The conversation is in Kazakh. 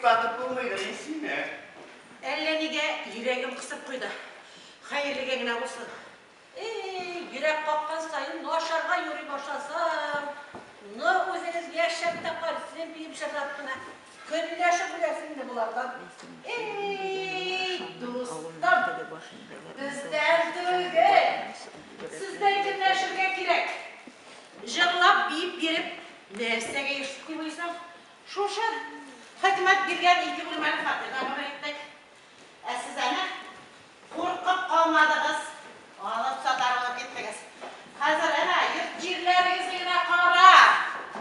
batып болмайды дейсің. Әллениге жүрегім қысып қойды. Хайырлы кеңіне болсын. Жүрек қаққан сайын нашарға юри башасам. Өзіңіз яшап тапар, сен бейім шыраттына. Күнләші білесіңді бұлардан. Достым, бізден түгі. Сізден күнләшірге керек. Жырлап бейіп беріп, нәрсеге ешітті бойсам. Шошар, Хатимат берген иті білмәні қатыр.